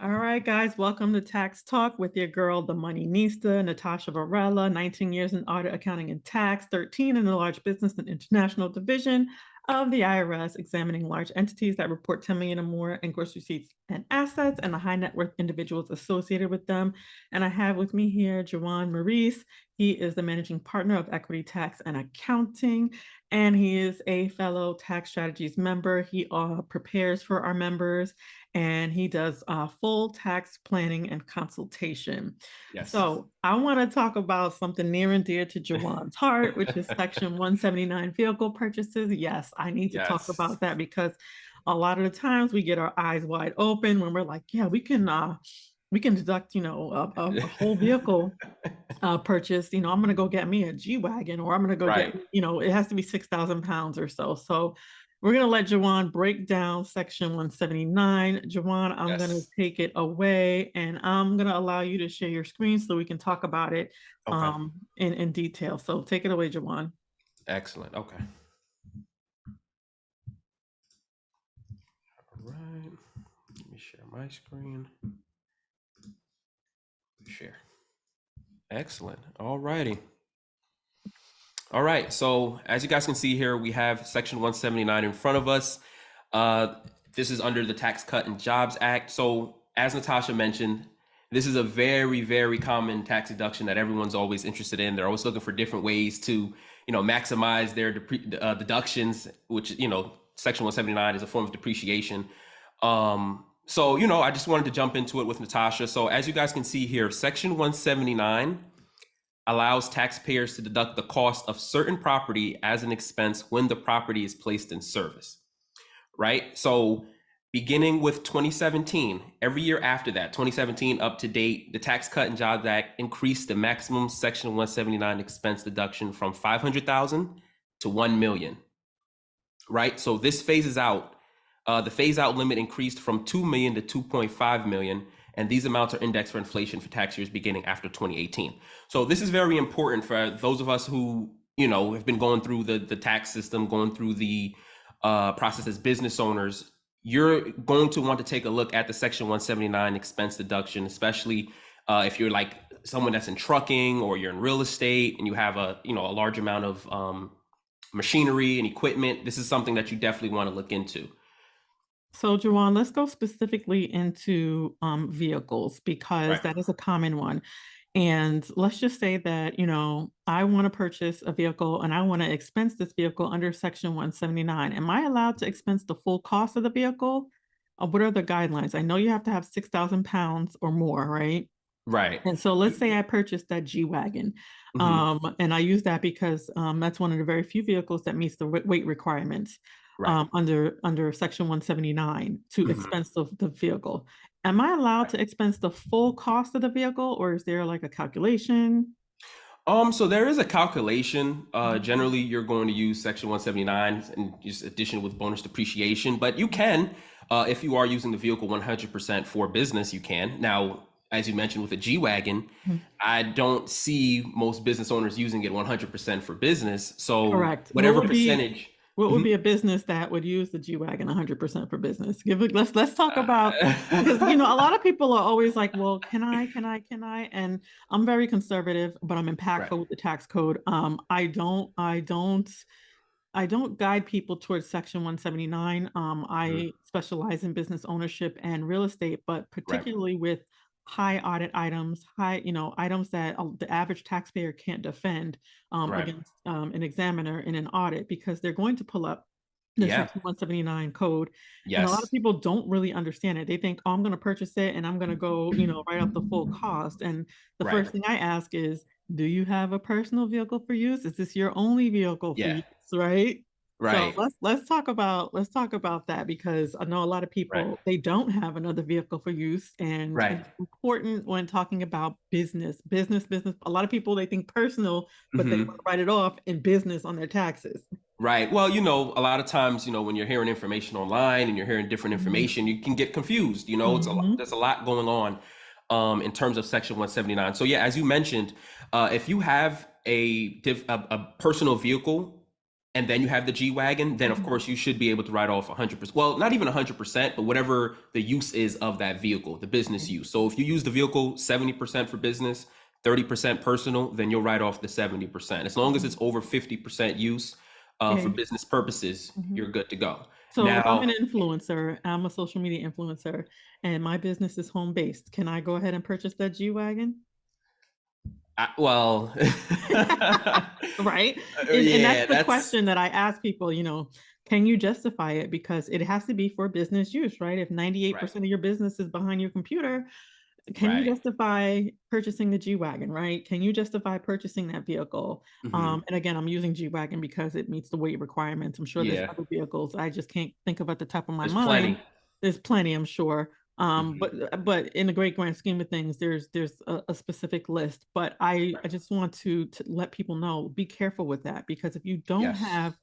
All right, guys, welcome to Tax Talk with your girl, the Money Nista, Natasha Varela, 19 years in audit, accounting, and tax, 13 in the large business and international division of the IRS, examining large entities that report 10 million or more in gross receipts and assets, and the high net worth individuals associated with them. And I have with me here Jawan Maurice. He is the managing partner of Equity Tax and Accounting, and he is a fellow Tax Strategies member. He prepares for our members and he does full tax planning and consultation. Yes. So I want to talk about something near and dear to Jawan's heart, which is Section 179 vehicle purchases. Yes, I need to talk Yes. about that because a lot of the times we get our eyes wide open when we're like, yeah, we can deduct, a whole vehicle purchase. I'm going to go get me a G Wagon, or I'm going to go get, Right. it has to be 6,000 pounds or so. So we're going to let Jawan break down Section 179. Jawan, I'm going to Yes. take it away and I'm going to allow you to share your screen so we can talk about it Okay. in detail. So take it away, Jawan. Excellent. Okay. All right. Let me share my screen. Share. Excellent. All righty. All right. So as you guys can see here, we have Section 179 in front of us. This is under the Tax Cut and Jobs Act. So as Natasha mentioned, this is a very, very common tax deduction that everyone's always interested in. They're always looking for different ways to, maximize their deductions, which, Section 179 is a form of depreciation. So, I just wanted to jump into it with Natasha. So as you guys can see here, Section 179 allows taxpayers to deduct the cost of certain property as an expense when the property is placed in service, right? So beginning with 2017, every year after that, 2017 up to date, the Tax Cut and Jobs Act increased the maximum Section 179 expense deduction from 500,000 to 1 million, right? So this phases out, the phase out limit increased from 2 million to 2.5 million. And these amounts are indexed for inflation for tax years beginning after 2018. So this is very important for those of us who, have been going through the tax system, going through the process as business owners. You're going to want to take a look at the Section 179 expense deduction, especially if you're like someone that's in trucking or you're in real estate and you have a large amount of machinery and equipment. This is something that you definitely want to look into. So, Jawan, let's go specifically into vehicles because Right. that is a common one. And let's just say that, I want to purchase a vehicle and I want to expense this vehicle under Section 179. Am I allowed to expense the full cost of the vehicle? What are the guidelines? I know you have to have 6,000 pounds or more, right? Right. And so let's say I purchased that G Wagon. Mm-hmm. And I use that because that's one of the very few vehicles that meets the weight requirements Right. under Section 179 to Mm-hmm. expense the vehicle. Am I allowed to expense the full cost of the vehicle, or is there like a calculation? So there is a calculation. Generally, you're going to use Section 179 and just addition with bonus depreciation, but you can, if you are using the vehicle 100% for business, you can. Now, as you mentioned with a G-Wagon, Mhm. I don't see most business owners using it 100% for business. So Correct. whatever percentage. What would Mhm. be a business that would use the G Wagon 100% for business? Let's talk about, because Uh, a lot of people are always like, well, can I? And I'm very conservative, but I'm right. impactful with the tax code. I don't guide people towards Section 179. Mhm. I specialize in business ownership and real estate, but Right. particularly with high audit items, items that the average taxpayer can't defend Right. against an examiner in an audit because they're going to pull up the Yeah. Section 179 code. And a lot of Yes. people don't really understand it. They think, oh, I'm going to purchase it and I'm going to go, write up the full cost. And the Right. first thing I ask is, do you have a personal vehicle for use? Is this your only vehicle for Yeah. use, right? So Right. let's talk about that because I know a lot of Right. people they don't have another vehicle for use, and Right. it's important when talking about business. A lot of people they think personal, but they want Mhm. to write it off in business on their taxes. Right. Well, a lot of times, when you're hearing information online and you're hearing different information, you can get confused. It's a lot, Mm-hmm. there's a lot going on in terms of Section 179. So yeah, as you mentioned, if you have a personal vehicle, and then you have the G Wagon, then of Mhm. course you should be able to write off 100%. Well, not even 100%, but whatever the use is of that vehicle, the business Right. use. So if you use the vehicle 70% for business, 30% personal, then you'll write off the 70%. As long as it's Mhm. over 50% use for Okay. business purposes, Mhm. you're good to go. So if I'm an Now, influencer, I'm a social media influencer, and my business is home based, can I go ahead and purchase that G Wagon? well, Right? And that's yeah, the that's question that I ask people, can you justify it? Because it has to be for business use, right? If right, 98% of your business is behind your computer, can you right. justify purchasing the G-Wagon, right? Can you justify purchasing that vehicle? Hmm. And again, I'm using G-Wagon because it meets the weight requirements. I'm sure there's Yeah, other vehicles I just can't think of at the top of my there's mind. plenty. There's plenty, I'm sure. Hmm. But in the great grand scheme of things, there's a specific list. But I Right. just want to let people know, be careful with that because if you don't Yes. have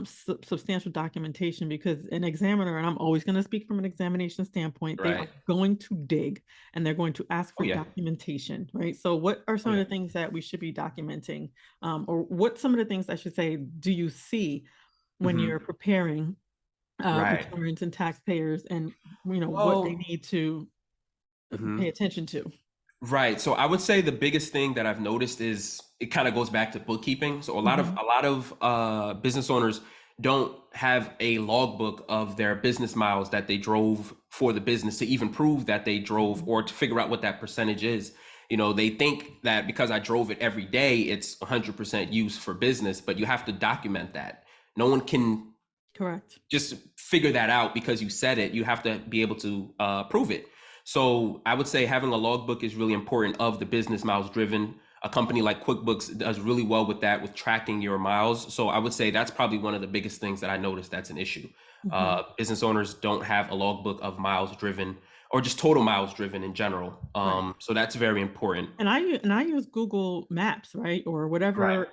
substantial documentation, because an examiner, and I'm always going to speak from an examination standpoint, they are Right. going to dig and they're going to ask Oh for yeah. documentation, right? So, what are Oh some of yeah. the things that we should be documenting? Or what some of the things I should say, do you see when Hmm. you're preparing Right. returns and taxpayers and, what they Well, need to pay mhm. attention to? Right. So I would say the biggest thing that I've noticed is it kind of goes back to bookkeeping. So a lot of Hmm. a lot of business owners don't have a logbook of their business miles that they drove for the business to even prove that they drove or to figure out what that percentage is. They think that because I drove it every day, it's 100% use for business, but you have to document that. No one can Correct. just figure that out because you said it. You have to be able to prove it. So I would say having a logbook is really important of the business miles driven. A company like QuickBooks does really well with that, with tracking your miles. So I would say that's probably one of the biggest things that I noticed that's an issue. Hmm. Business owners don't have a logbook of miles driven or just total miles driven in general. Right. So that's very important. And I use Google Maps, right? Or Right. whatever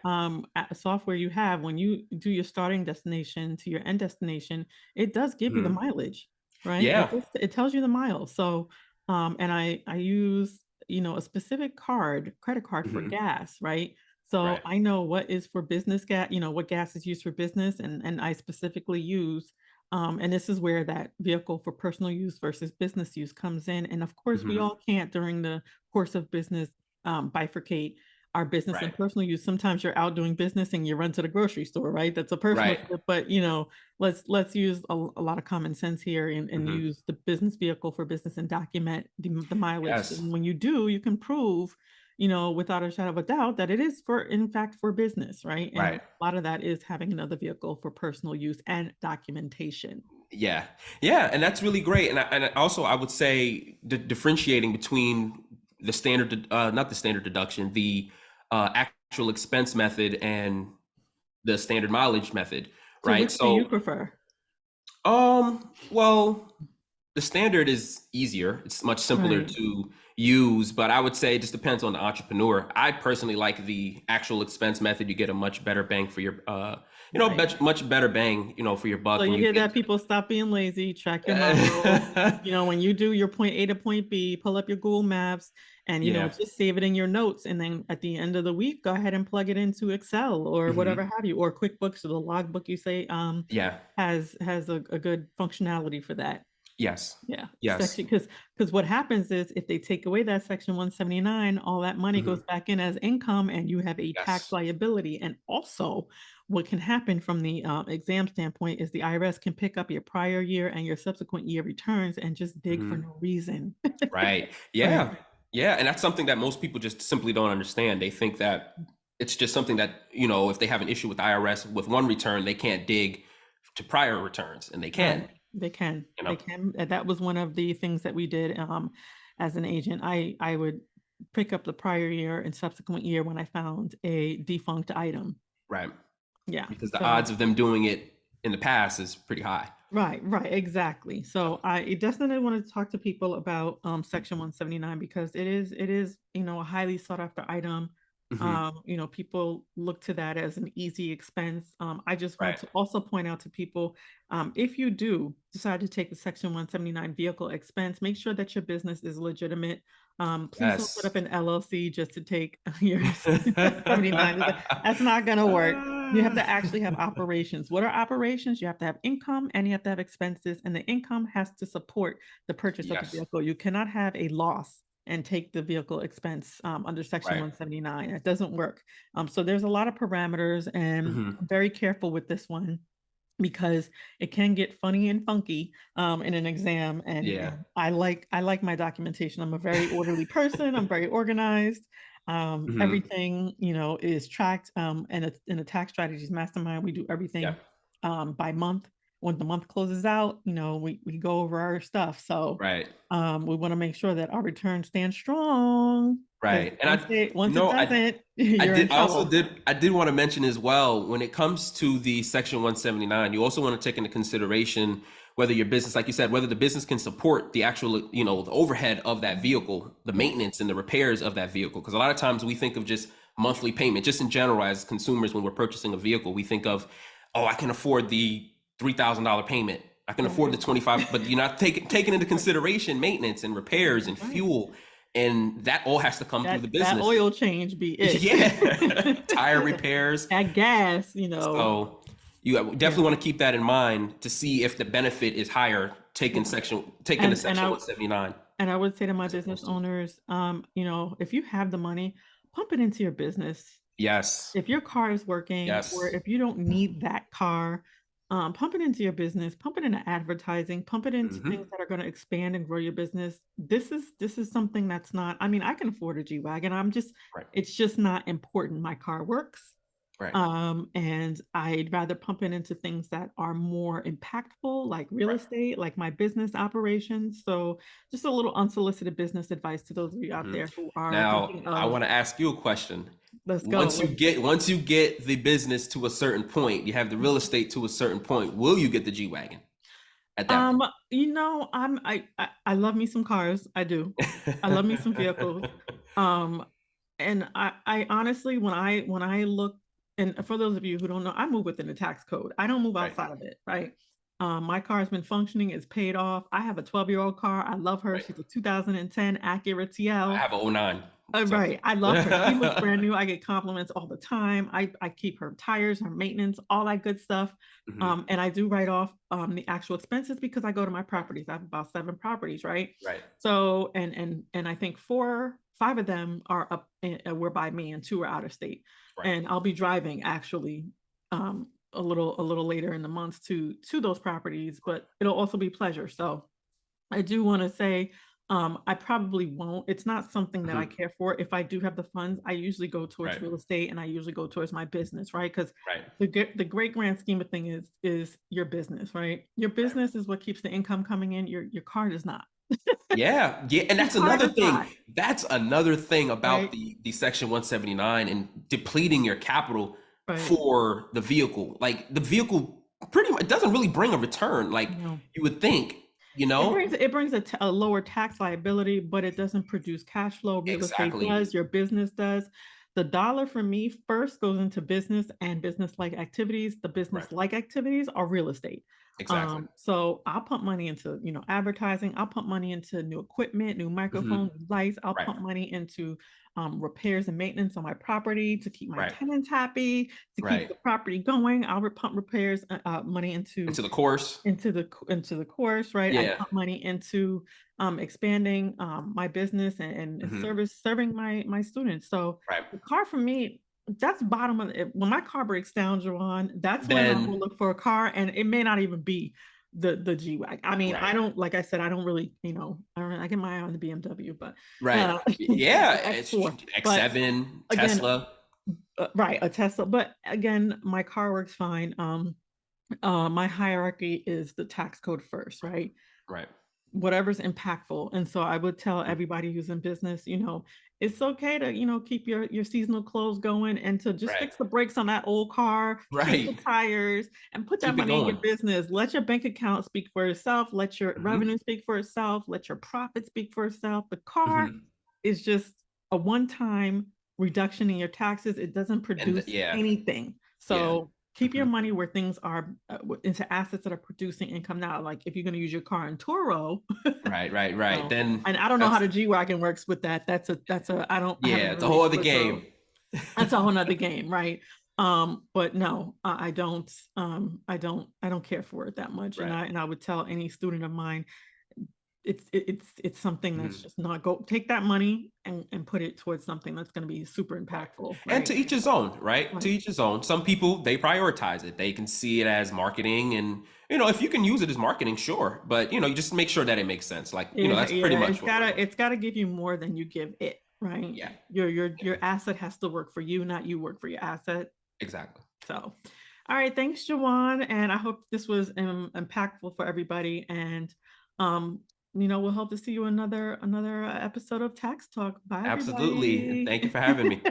software you have. When you do your starting destination to your end destination, it does give you the Mhm. mileage, right? Yeah. It tells you the miles. So and I use, a specific credit card for Mhm. gas, right? So Right. I know what is for business gas, what gas is used for business, and I specifically use and this is where that vehicle for personal use versus business use comes in. And of course, we Mhm. all can't during the course of business bifurcate our business Right. and personal use. Sometimes you're out doing business and you run to the grocery store, right? That's a personal Right. trip, but let's use a lot of common sense here and Mhm. use the business vehicle for business and document the mileage. Yes. And when you do, you can prove, without a shadow of a doubt that it is in fact for business, right? And Right. a lot of that is having another vehicle for personal use and documentation. Yeah, yeah, and that's really great. And also, I would say differentiating between the standard, not the standard deduction, the actual expense method and the standard mileage method, So right? which do you So, prefer? well, the standard is easier. It's much simpler Right. to use, but I would say it just depends on the entrepreneur. I personally like the actual expense method. You get a much better bang for your, Right. much better bang, for your So buck when you you hear get that, people, stop being lazy, track your miles. When you do your point A to point B, pull up your Google Maps and, Yeah. just save it in your notes. And then at the end of the week, go ahead and plug it into Excel or whatever Hmm. have you, or QuickBooks or the logbook you say Yeah. has a good functionality for that. Yes. Yeah, Yes. section because what happens is if they take away that section 179, all that money Hmm. goes back in as income and you have a tax Yes. liability. And also, what can happen from the exam standpoint is the IRS can pick up your prior year and your subsequent year returns and just dig for Hmm. no reason. Right. Right. Yeah. Yeah. And that's something that most people just simply don't understand. They think that it's just something that, if they have an issue with IRS with one return, they can't dig to prior returns, and they Right. can, They can. you They know. can. That was one of the things that we did as an agent. I would pick up the prior year and subsequent year when I found a defunct item. Right. Yeah. Because the So odds of them doing it in the past is pretty high. right, exactly. So, So I definitely want to talk to people about Section 179 because it is, a highly sought after item. Hmm. People look to that as an easy expense. I just want Right. to also point out to people, if you do decide to take the Section 179 vehicle expense, make sure that your business is legitimate. Please don't set Yes. up an LLC just to take your 79. That's not going to work. You have to actually have operations. What are operations? You have to have income and you have to have expenses, and the income has to support the purchase of the Yes. vehicle. You cannot have a loss and take the vehicle expense under Section Right. 179. It doesn't work. So there's a lot of parameters, and Hmm. I'm very careful with this one because it can get funny and funky in an exam. Yeah. And I like my documentation. I'm a very orderly person. I'm very organized. Hmm. Everything is tracked. And in a Tax Strategies Mastermind, we do Yeah. everything by month. When the month closes out, we go over our stuff. So Right. we want to make sure that our return stands strong, because Right. And once it you once it know, I doesn't, I you're in did I also trouble. did want to mention as well, when it comes to the Section 179, you also want to take into consideration whether your business, like you said, whether the business can support the actual, the overhead of that vehicle, the Yes. maintenance and the repairs of that vehicle. Because a lot of times we think of just monthly payment, just in general, as consumers, when we're purchasing a vehicle, we think of, oh, I can afford the $3,000 payment. I can afford the Right. 25, but you're not taking into Right. consideration maintenance and repairs and Right. fuel, and that all has to come through the That business. oil change be Yeah, tire it. repairs. That gas, So you yeah. definitely want to keep that in mind to see if the benefit is higher Yeah. taking the And and section I 179 and I would say to my as business opposed to. owners, if you have the money, pump it into your business. Yes. If your car is working, or Yes. if you don't need that car, pump it into your business, pump it into advertising, pump it into things Hmm. that are going to expand and grow your business. This is something that's not, I mean, I can afford a G-Wagon. Right. It's just not important. My car works. Right. And I'd rather pump it into things that are more impactful, like real Right. estate, like my business operations. So just a little unsolicited business advice to those of you out Hmm. there who are Now, thinking I of, want to ask you a question. let's go. Once you get the business to a certain point, you have the real estate to a certain point. Will you get the G wagon at that Um, I love me some cars. I do. I love me some vehicles. point? Um, and I honestly, when I look, and for those of you who don't know, I move within the tax code. I don't move Right. outside of it, right? My car has been functioning, it's paid off. I have a 12-year-old car. I love her. Right. She's a 2010 Acura I TL. have a '09. So. Right. I love her. She looks brand new. I get compliments all the time. I keep her tires, her maintenance, all that good stuff. Hmm. And I do write off the actual expenses because I go to my properties. I have about 7 properties, right? Right. So and I think 5 of them are up were by me, and 2 are out of state. Right. And I'll be driving actually a little later in the month to those properties, but it'll also be pleasure. So I do want to say, I probably won't. It's not something that I Hmm. care for. If I do have the funds, I usually go towards Right. real estate, and I usually go towards my business, right? Because Right. the great grand scheme of thing is your business, right? Your Right. business is what keeps the income coming in. Your car does not. Yeah, yeah, and Your that's car another does thing. not, That's another thing about right? the Section 179 and depleting your capital Right. for the vehicle. Like the vehicle pretty much doesn't really bring a return like No. you would think, you It know? brings it brings a lower tax liability, but it doesn't produce cash flow. Real estate Exactly. does, your business does. The dollar for me first goes into business and business-like activities. The Right. business-like activities are real estate. Exactly. So I'll pump money into, advertising. I'll pump money into new equipment, new microphones, Hmm. new lights. I'll Right. pump money into repairs and maintenance on my property to keep my Right. tenants happy, to keep Right. the property going. I'll pump repairs money Into the course. into the course, right? I Yeah. put money into expanding my business and Hmm. serving my students. So Right. the car for me, that's bottom of it. When my car breaks down, Javon, that's when I will Then look for a car, and it may not even be the G Wagon. I mean, right. I don't, like I said, I don't really, I get my eye on the BMW, but Right. the Yeah, it's X4. But X7, again, Tesla. right, a Tesla. But again, my car works fine. My hierarchy is the tax code first, Right. right? Right. Whatever's impactful. And so I would tell Mhm. everybody who's in business, it's okay to, keep your seasonal clothes going, and to just Right. fix the brakes on that old car, change the Right. tires, and put that Keep it money in your going. business. Let your bank account speak for itself. Let your Hmm. revenue speak for itself. Let your profit speak for itself. The car Hmm. is just a one-time reduction in your taxes. It doesn't And produce yeah, anything. yeah. So keep your Mhm. money where things are, into assets that are producing income now. Like if you're going to use your car in Turo, Right, right, right. no. Then And I don't know how that's the G Wagon works with that. I yeah, haven't it's a really whole other split game. those. That's a whole nother game, right? But no, I don't care for it that much. Right. And I would tell any student of mine, it's something that's Mhm. just not, go take that money and put it towards something that's going to be super Right. impactful, And right? to each his own, right? To Right. each his own. Some people they prioritize it. They can see it as marketing and if you can use it as marketing, sure. But you just make sure that it makes sense. Like, Yeah, that's pretty yeah, much what we're doing. it's gotta give you more than you give it, right? Yeah. Your asset has to work for you, not you work for your asset. Exactly. So, all right, thanks, Jawan, and I hope this was impactful for everybody. And um, we'll hope to see you another episode of Tax Talk. Bye, Absolutely. And everybody. thank you for having me.